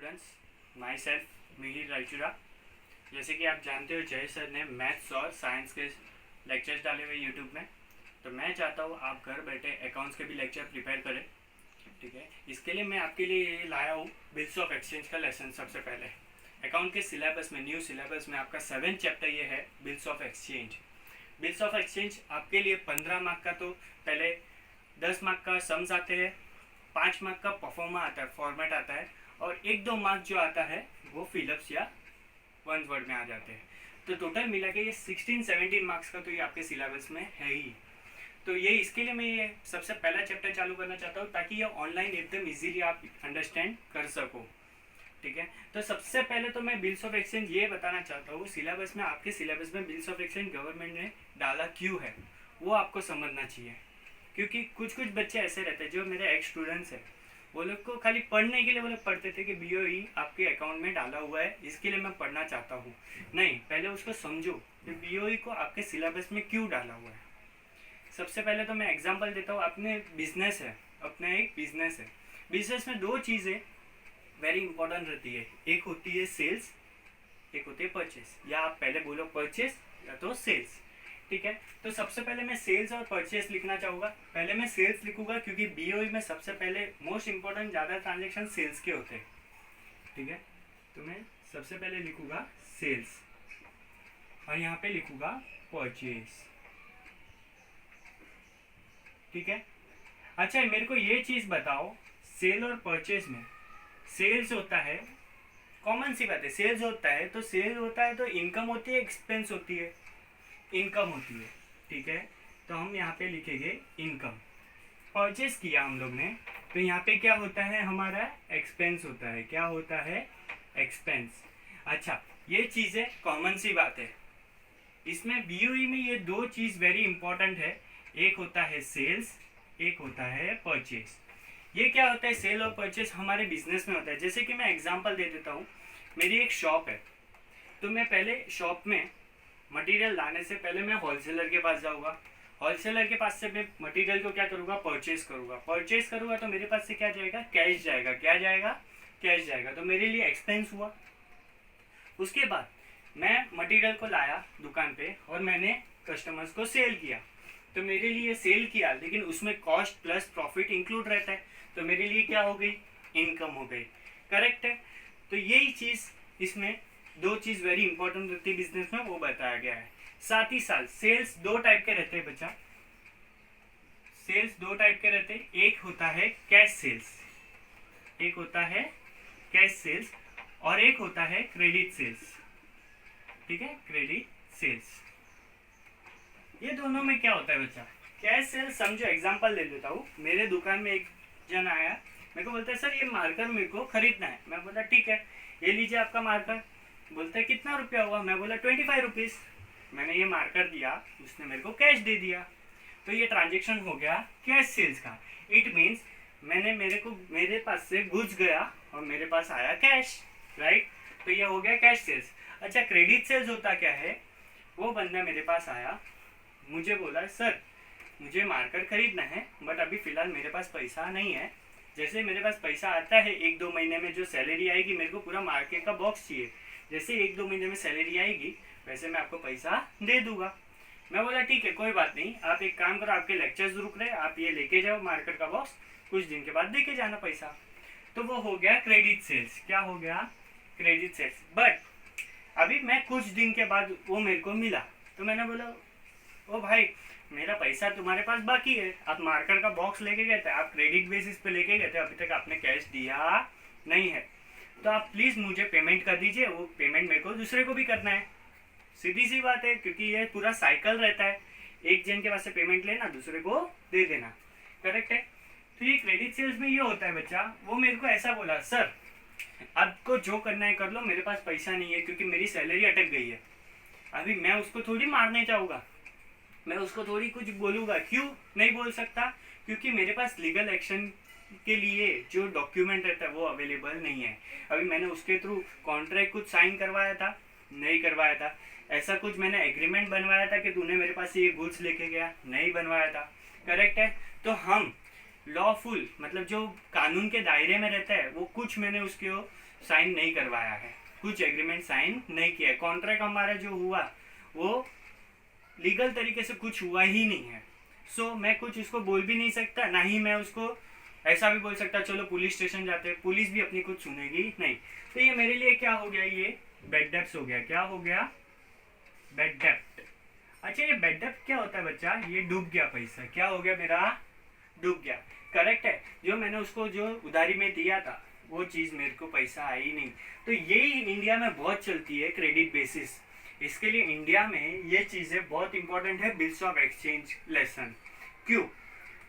Students, my self Mihir Raichura. जैसे कि आप जानते हो जय सर ने मैथ्स और साइंस के लेक्चर्स डाले हुए यूट्यूब में, तो मैं चाहता हूँ आप घर बैठे अकाउंट्स के भी लेक्चर प्रिपेयर करें। ठीक है, इसके लिए मैं आपके लिए ये लाया हूँ बिल्स ऑफ एक्सचेंज का लेसन। सबसे पहले अकाउंट के सिलेबस में, न्यू सिलेबस में आपका 7th चैप्टर ये है bills of exchange. Bills of exchange आपके लिए 15 मार्क का, तो पहले 10 मार्क का सम्स आते हैं, 5 मार्क का परफॉर्मा आता है, फॉर्मेट आता है, और 1-2 मार्क जो आता है वो फिलअप्स या वन वर्ड में आ जाते हैं। तो टोटल मिला के ये 16-17 मार्क्स का तो ये आपके सिलेबस में है ही। तो ये इसके लिए मैं ये सबसे पहला चैप्टर चालू करना चाहता हूँ ताकि ये ऑनलाइन एकदम इजीली आप अंडरस्टैंड कर सको। ठीक है, तो सबसे पहले तो मैं बिल्स ऑफ एक्सचेंज ये बताना चाहता हूँ, सिलेबस में, आपके सिलेबस में बिल्स ऑफ एक्सचेंज गवर्नमेंट ने डाला क्यों है वो आपको समझना चाहिए। क्योंकि कुछ बच्चे ऐसे रहते हैं, जो मेरे एक्स स्टूडेंट्स हैं, वो लोग को खाली पढ़ने के लिए वो लोग पढ़ते थे कि BOE आपके अकाउंट में डाला हुआ है, इसके लिए मैं पढ़ना चाहता हूँ। नहीं, पहले उसको समझो कि BOE को आपके सिलेबस में क्यों डाला हुआ है। सबसे पहले तो मैं एग्जांपल देता हूँ। अपने बिजनेस है, अपना एक बिजनेस है। बिजनेस में 2 चीज़ें वेरी इंपॉर्टेंट रहती है, एक होती है सेल्स, एक होती है परचेस। या आप पहले बोलो परचेस या तो सेल्स। ठीक है, तो सबसे पहले मैं सेल्स और परचेस लिखना चाहूँगा। पहले मैं सेल्स लिखूंगा क्योंकि BOE में सबसे पहले मोस्ट इंपॉर्टेंट ज़्यादा ट्रांजेक्शन सेल्स के होते हैं। ठीक है, तो मैं सबसे पहले लिखूंगा सेल्स और यहाँ पे लिखूंगा परचेस। ठीक है, अच्छा मेरे को ये चीज़ बताओ, सेल और परचेस में सेल्स होता है, कॉमन सी बात है, सेल्स होता है तो सेल होता है तो इनकम होती है, एक्सपेंस होती है, इनकम होती है। ठीक है, तो हम यहाँ पे लिखेंगे इनकम। परचेस किया हम लोग ने, तो यहाँ पे क्या होता है, हमारा एक्सपेंस होता है। क्या होता है? एक्सपेंस। अच्छा, ये चीज़ें कॉमन सी बात है। इसमें BOE में ये 2 चीज़ वेरी इंपॉर्टेंट है, एक होता है सेल्स, एक होता है परचेस। ये क्या होता है, सेल और परचेस हमारे बिजनेस में होता है। जैसे कि मैं एग्जांपल दे देता हूँ, मेरी एक शॉप है, तो मैं पहले शॉप में मटेरियल लाने से पहले मैं होलसेलर के पास जाऊँगा, होलसेलर के पास से मैं मटेरियल को क्या करूँगा, परचेस करूँगा। परचेस करूँगा तो मेरे पास से क्या जाएगा, कैश जाएगा। क्या जाएगा? कैश जाएगा। तो मेरे लिए एक्सपेंस हुआ। उसके बाद मैं मटेरियल को लाया दुकान पे और मैंने कस्टमर्स को सेल किया, तो मेरे लिए सेल किया, लेकिन उसमें कॉस्ट प्लस प्रॉफिट इंक्लूड रहता है, तो मेरे लिए क्या हो गई, इनकम हो गई। करेक्ट है, तो यही चीज़ इसमें 2 चीज़ वेरी इंपॉर्टेंट रहती है बिजनेस में, वो बताया गया है। साथ ही साथ सेल्स 2 टाइप के रहते हैं बच्चा, सेल्स 2 टाइप के रहते हैं। एक होता है कैश सेल्स, एक होता है कैश सेल्स, और एक होता है क्रेडिट सेल्स। ठीक है, क्रेडिट सेल्स। ये दोनों में क्या होता है बच्चा, कैश सेल्स समझो, एग्जांपल ले लेता हूँ। मेरे दुकान में एक जन आया, मेरे को बोलता है सर ये मार्कर मेरे को खरीदना है। मैं बोला ठीक है, ये लीजिए आपका मार्कर। बोलता है कितना रुपया हुआ? मैं बोला 25 रुपीज़। मैंने ये मार्कर दिया, उसने मेरे को कैश दे दिया, तो ये ट्रांजेक्शन हो गया कैश सेल्स का। इट मीन्स मेरे पास से गुड्स गया और मेरे पास आया कैश, राइट। तो ये हो गया कैश सेल्स। अच्छा, क्रेडिट सेल्स होता क्या है, वो बंदा मेरे पास आया, मुझे बोला सर मुझे मार्कर खरीदना है, बट अभी फ़िलहाल मेरे पास पैसा नहीं है। जैसे मेरे पास पैसा आता है 1-2 महीने में, जो सैलरी आएगी, मेरे को पूरा मार्कर का बॉक्स चाहिए। जैसे 1-2 महीने में सैलरी आएगी वैसे मैं आपको पैसा दे दूंगा। मैं बोला ठीक है, कोई बात नहीं, आप एक काम करो, आपके लेक्चर्स रुक रहे, आप ये लेके जाओ मार्कर का बॉक्स, कुछ दिन के बाद दे के जाना पैसा। तो वो हो गया क्रेडिट सेल्स। क्या हो गया? Credit sales. बट अभी मैं कुछ दिन के बाद वो मेरे को मिला, तो मैंने बोला ओ भाई मेरा पैसा तुम्हारे पास बाकी है, आप मार्कर का बॉक्स लेके गए थे, आप क्रेडिट बेसिस पे लेके गए थे, अभी तक आपने कैश दिया नहीं है, तो आप प्लीज़ मुझे पेमेंट कर दीजिए। वो पेमेंट मेरे को दूसरे को भी करना है, सीधी सी बात है, क्योंकि ये पूरा साइकिल रहता है, एक जन के पास से पेमेंट लेना, दूसरे को दे देना। करेक्ट है, तो ये क्रेडिट सेल्स में ये होता है बच्चा। वो मेरे को ऐसा बोला, सर आपको जो करना है कर लो, मेरे पास पैसा नहीं है क्योंकि मेरी सैलरी अटक गई है। अभी मैं उसको थोड़ी मारने चाहूँगा, मैं उसको थोड़ी कुछ बोलूँगा। क्यों नहीं बोल सकता? क्योंकि मेरे पास लीगल एक्शन के लिए जो डॉक्यूमेंट रहता है वो अवेलेबल नहीं है। अभी मैंने उसके थ्रू कॉन्ट्रैक्ट कुछ साइन करवाया था, नहीं करवाया था। ऐसा कुछ मैंने एग्रीमेंट बनवाया था कि तूने मेरे पास ये गुड्स लेके गया, नहीं बनवाया था। करेक्ट है, तो हम लॉफुल, मतलब जो कानून के दायरे में रहता है, वो कुछ मैंने उसके साइन नहीं करवाया है, कुछ एग्रीमेंट साइन नहीं किया है, कॉन्ट्रैक्ट हमारा जो हुआ वो लीगल तरीके से कुछ हुआ ही नहीं है। सो मैं कुछ उसको बोल भी नहीं सकता, ना ही मैं उसको ऐसा भी बोल सकता चलो पुलिस स्टेशन जाते हैं, पुलिस भी अपनी कुछ सुनेगी नहीं। तो ये मेरे लिए क्या हो गया, ये बैड डेप्ट हो गया। क्या हो गया, बैड डेप्ट। अच्छा ये बैड डेप्ट क्या होता है बच्चा, ये डूब गया पैसा, क्या हो गया मेरा, डूब गया। करेक्ट है, जो मैंने उसको जो उधारी में दिया था वो चीज़ मेरे को पैसा आई नहीं। तो यही इंडिया में बहुत चलती है, क्रेडिट बेसिस। इसके लिए इंडिया में ये चीज़ें बहुत इंपॉर्टेंट है, बिल्स ऑफ एक्सचेंज लेसन। क्यों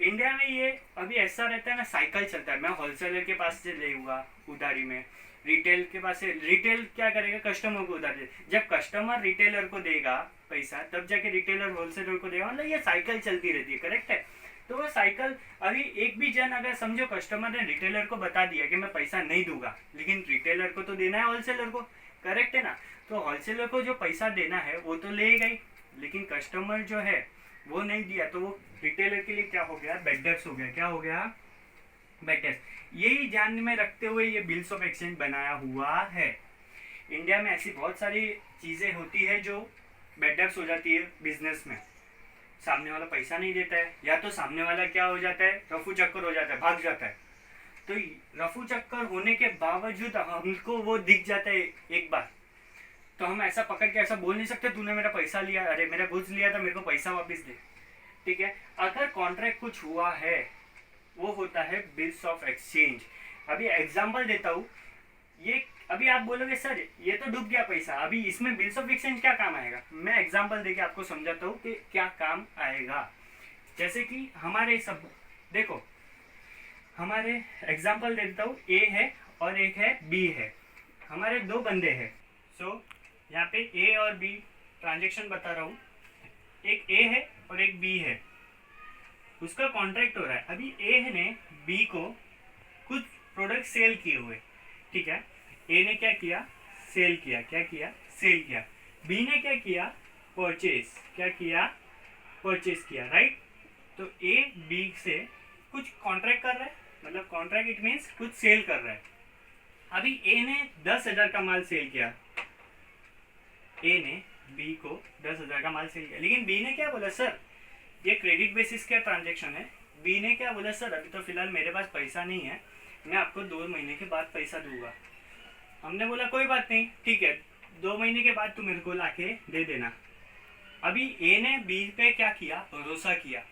इंडिया में ये अभी ऐसा रहता है ना, साइकिल चलता है, मैं होलसेलर के पास से ले हुआ उधारी में, रिटेल के पास से, रिटेल क्या करेगा, कस्टमर को उधार दे, जब कस्टमर रिटेलर को देगा पैसा तब जाके रिटेलर होलसेलर को देगा, मतलब ये साइकिल चलती रहती है। करेक्ट है, तो वो साइकिल अभी एक भी जन अगर समझो कस्टमर ने रिटेलर को बता दिया कि मैं पैसा नहीं दूंगा, लेकिन रिटेलर को तो देना है होलसेलर को। करेक्ट है ना, तो होलसेलर को जो पैसा देना है वो तो लेगा ही, लेकिन कस्टमर जो है वो नहीं दिया, तो वो रिटेलर के लिए क्या हो गया, बैड डेप्ट हो गया। क्या हो गया, बैड डेप्ट। यही ध्यान में रखते हुए ये बिल्स ऑफ एक्सचेंज बनाया हुआ है। इंडिया में ऐसी बहुत सारी चीज़ें होती है जो बैड डेप्ट हो जाती है बिजनेस में। सामने वाला पैसा नहीं देता है, या तो सामने वाला क्या हो जाता है, रफू चक्कर हो जाता है, भाग जाता है। तो रफू चक्कर होने के बावजूद हमको वो दिख जाता है एक बार, तो हम ऐसा पकड़ के ऐसा बोल नहीं सकते तूने मेरा पैसा लिया, अरे मेरा गुड्स लिया था, मेरे को पैसा वापस दे। ठीक है, अगर कॉन्ट्रैक्ट कुछ हुआ है वो होता है बिल्स ऑफ एक्सचेंज। अभी एग्जांपल देता हूँ, ये अभी आप बोलोगे सर ये तो डूब गया पैसा, अभी इसमें बिल्स ऑफ एक्सचेंज क्या काम आएगा। मैं एग्जांपल देके आपको समझाता हूँ कि क्या काम आएगा। जैसे कि हमारे सब देखो, हमारे एग्जांपल देता हूँ, ए है और एक है बी है, हमारे दो बंदे हैं। सो यहाँ पे ए और बी ट्रांजेक्शन बता रहा हूँ, एक ए है और एक बी है, उसका कॉन्ट्रैक्ट हो रहा है। अभी ए ने बी को कुछ प्रोडक्ट सेल किए हुए, ठीक है, ए ने क्या किया, सेल किया, क्या किया, सेल किया। बी ने क्या किया, परचेज, क्या किया, परचेज किया, राइट। तो ए बी से कुछ कॉन्ट्रैक्ट कर रहा है, मतलब कॉन्ट्रैक्ट इट मीन्स कुछ सेल कर रहा है। अभी ए ने 10,000 का माल सेल किया, ए ने बी को 10,000 का माल सेल किया, लेकिन बी ने क्या बोला, सर ये क्रेडिट बेसिस का ट्रांजेक्शन है। बी ने क्या बोला, सर अभी तो फिलहाल मेरे पास पैसा नहीं है, मैं आपको 2 महीने के बाद पैसा दूंगा। हमने बोला कोई बात नहीं, ठीक है 2 महीने के बाद तू मेरे को लाके दे देना। अभी ए ने बी पे क्या किया, भरोसा किया,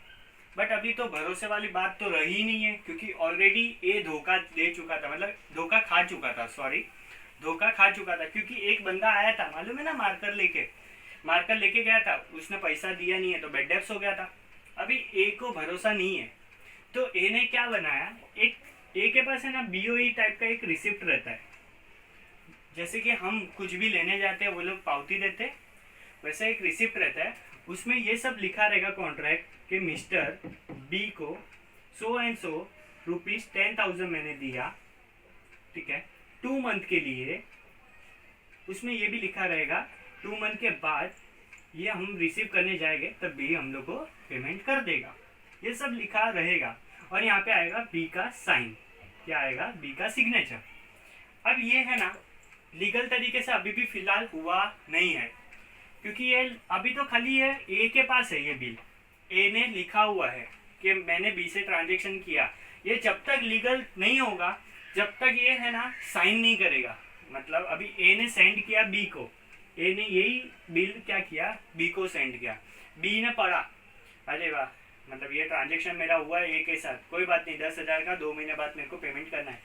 बट अभी तो भरोसे वाली बात तो रही नहीं है, क्योंकि ऑलरेडी ए धोखा दे चुका था, मतलब धोखा खा चुका था, सॉरी धोखा खा चुका था। क्योंकि एक बंदा आया था, मालूम है ना, मार्कर लेके गया था, उसने पैसा दिया नहीं है तो बैड डेप्ट हो गया था। अभी ए को भरोसा नहीं है, तो ए ने क्या बनाया, एक ए के पास है ना बीओई टाइप का एक रिसिप्ट रहता है, जैसे कि हम कुछ भी लेने जाते हैं वो लोग पावती देते, वैसे एक रिसिप्ट रहता है, उसमें ये सब लिखा रहेगा कॉन्ट्रैक्ट कि मिस्टर बी को सो एंड सो रुपीज 10,000 मैंने दिया, ठीक है 2 मंथ के लिए। उसमें ये भी लिखा रहेगा 2 मंथ के बाद ये हम रिसीव करने जाएंगे तब भी हम लोग को पेमेंट कर देगा, ये सब लिखा रहेगा। और यहाँ पे आएगा बी का साइन, क्या आएगा, बी का सिग्नेचर। अब ये है ना लीगल तरीके से अभी भी फिलहाल हुआ नहीं है, क्योंकि ये अभी तो खाली है ए के पास है ये बिल, ए ने लिखा हुआ है कि मैंने बी से ट्रांजेक्शन किया। ये जब तक लीगल नहीं होगा, जब तक ये है ना साइन नहीं करेगा। मतलब अभी ए ने सेंड किया बी को, ए ने यही बिल क्या किया, बी को सेंड किया, बी ने पढ़ा, अरे वाह मतलब ये ट्रांजेक्शन मेरा हुआ है ए के साथ, कोई बात नहीं 10,000 का 2 महीने बाद मेरे को पेमेंट करना है।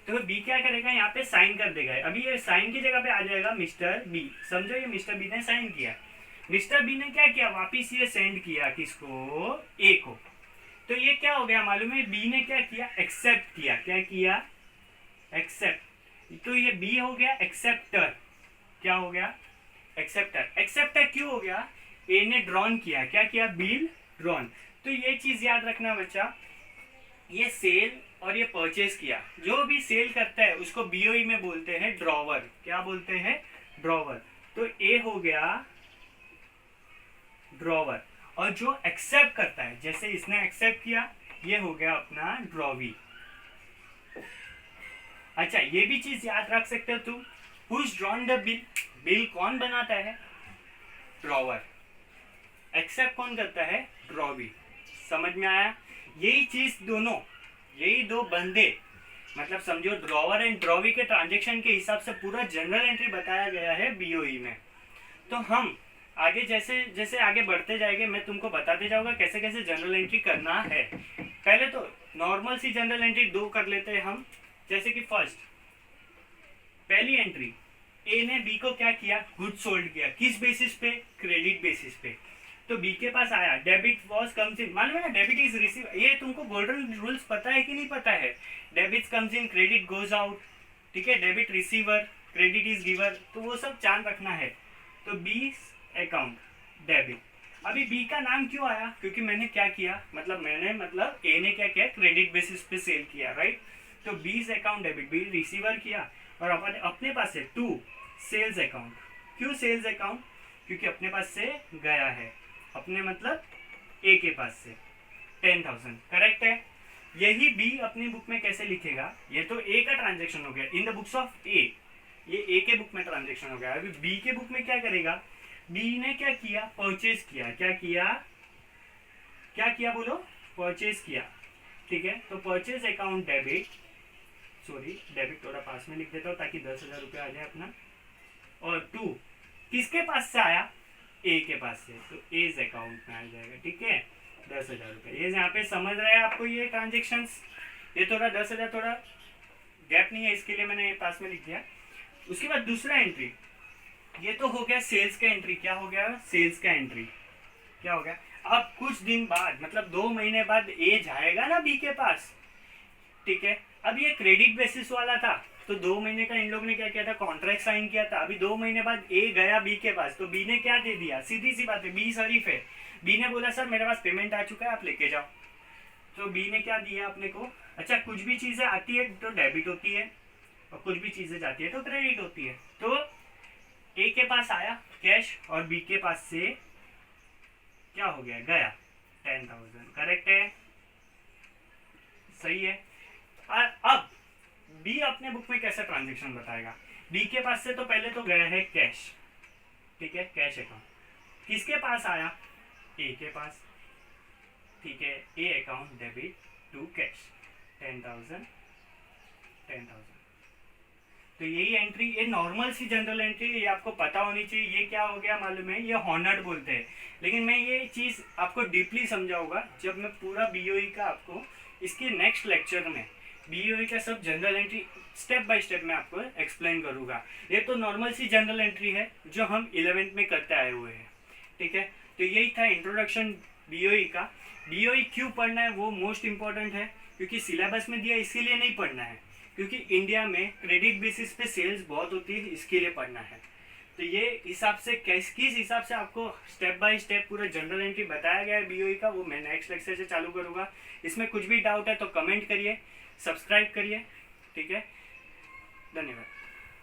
तो बी क्या करेगा, यहाँ पे साइन कर देगा। अभी ये साइन की जगह पे आ जाएगा मिस्टर बी, समझो ये मिस्टर बी ने साइन किया। मिस्टर बी ने क्या किया, वापिस ये सेंड किया किसको, ए को। तो ये क्या हो गया मालूम है, बी ने क्या किया, एक्सेप्ट किया, क्या किया, एक्सेप्ट। तो ये बी हो गया एक्सेप्टर, क्या हो गया, एक्सेप्टर। एक्सेप्टर क्यों हो गया, ए ने ड्रॉन किया, क्या किया, बिल ड्रॉन। तो ये चीज याद रखना बच्चा, ये सेल और ये परचेज किया, जो भी सेल करता है उसको बीओई में बोलते हैं ड्रॉवर, क्या बोलते हैं, ड्रॉवर। तो ए हो गया ड्रॉवर, और जो एक्सेप्ट करता है, जैसे इसने एक्सेप्ट किया, ये हो गया अपना ड्रॉवी। अच्छा ये भी चीज याद रख सकते हो तुम, who's drawn the bill, bill कौन बनाता है, ड्रॉवर, एक्सेप्ट कौन करता है, ड्रॉवी। समझ में आया, यही चीज दोनों, यही दो बंदे, मतलब समझो ड्रॉवर एंड ड्रॉवी के ट्रांजेक्शन के हिसाब से पूरा जनरल एंट्री बताया गया है बीओई में। तो हम आगे जैसे जैसे आगे बढ़ते जाएंगे मैं तुमको बताते जाऊंगा कैसे कैसे जनरल एंट्री करना है। पहले तो नॉर्मल सी जनरल एंट्री दो कर लेते हैं हम, जैसे कि फर्स्ट पहली एंट्री, ए ने बी को क्या किया, गुड सोल्ड किया, किस बेसिस पे, क्रेडिट बेसिस पे। तो बी के पास आया, डेबिट वॉज कम्स इन, मालूम है ना डेबिट इज रिसीव, ये तुमको गोल्डन रूल्स पता है कि नहीं पता है, debit comes in, credit goes out, ठीक है, debit receiver, credit is giver, तो वो सब जान रखना है। तो बी अकाउंट डेबिट, अभी बी का नाम क्यों आया, क्योंकि मैंने क्या किया, मतलब ए ने क्या किया, क्रेडिट बेसिस पे सेल किया, राइट। तो B account debit, B receiver किया, और अपने पास है टू सेल्स अकाउंट, क्यों सेल्स अकाउंट, क्योंकि अपने पास से गया है, अपने मतलब ए के पास से 10,000, करेक्ट है। यही बी अपनी बुक में कैसे लिखेगा, ये तो ए का ट्रांजेक्शन हो गया इन द बुक्स ऑफ ए, ये ए के बुक में ट्रांजेक्शन हो गया। अभी बी के बुक में क्या करेगा, बी ने क्या किया, परचेज किया, क्या किया, क्या किया बोलो, परचेज किया, ठीक है। तो purchase account debit, sorry debit थोड़ा पास में लिख देता हूँ ताकि 10,000 रुपया आ जाए अपना, और टू किसके पास से आया, ए के पास से, तो एज अकाउंट में आ जाएगा, ठीक है, 10,000 रुपये। ये यहाँ पे समझ रहे हैं आपको ये ट्रांजेक्शन्स, ये थोड़ा 10,000 थोड़ा गैप नहीं है इसके लिए मैंने पास में लिख दिया। उसके बाद दूसरा एंट्री, ये तो हो गया सेल्स का एंट्री, क्या हो गया, सेल्स का एंट्री क्या हो गया। अब कुछ दिन बाद मतलब 2 महीने बाद ए जाएगा ना बी के पास, ठीक है। अब ये क्रेडिट बेसिस वाला था, तो 2 महीने का इन लोग ने क्या किया था, कॉन्ट्रैक्ट साइन किया था। अभी 2 महीने बाद ए गया बी के पास, तो बी ने क्या दे दिया, सीधी सी बात है, बी शरीफ है, बी ने बोला सर मेरे पास पेमेंट आ चुका है आप लेके जाओ। तो बी ने क्या दिया अपने को, अच्छा कुछ भी चीजें आती है तो डेबिट होती है, और कुछ भी चीजें जाती है तो क्रेडिट होती है। तो ए के पास आया कैश, और बी के पास से क्या हो गया, गया 10,000, करेक्ट है, सही है। और अब बी अपने बुक में कैसे ट्रांजेक्शन बताएगा, बी के पास से तो पहले तो गया है कैश, ठीक है, कैश अकाउंट, किसके पास आया, ए के पास, ठीक है, A account debit to cash 10,000 10,000। तो यही एंट्री, ये नॉर्मल सी जनरल एंट्री, ये आपको पता होनी चाहिए। ये क्या हो गया मालूम है, ये हॉनर्ड बोलते हैं, लेकिन मैं ये चीज़ आपको डीपली समझाऊंगा जब मैं पूरा बीओई का आपको इसके नेक्स्ट लेक्चर में बीओई का सब general entry step by step में आपको एक्सप्लेन करूंगा। ये तो नॉर्मल सी जनरल एंट्री है जो हम 11th में करते आए हुए हैं, ठीक है। तो यही था इंट्रोडक्शन बीओई का। बीओई क्यों पढ़ना है वो मोस्ट इंपॉर्टेंट है, क्योंकि सिलेबस में दिया इसके लिए नहीं पढ़ना है, क्योंकि इंडिया में क्रेडिट बेसिस पे सेल्स बहुत होती है, इसके लिए पढ़ना है। तो ये हिसाब से किस हिसाब से आपको स्टेप बाय स्टेप पूरा जनरल एंट्री बताया गया है बीओई का, वो मैं नेक्स्ट लेक्चर से चालू करूंगा। इसमें कुछ भी डाउट है तो कमेंट करिए, सब्सक्राइब करिए, ठीक है, धन्यवाद।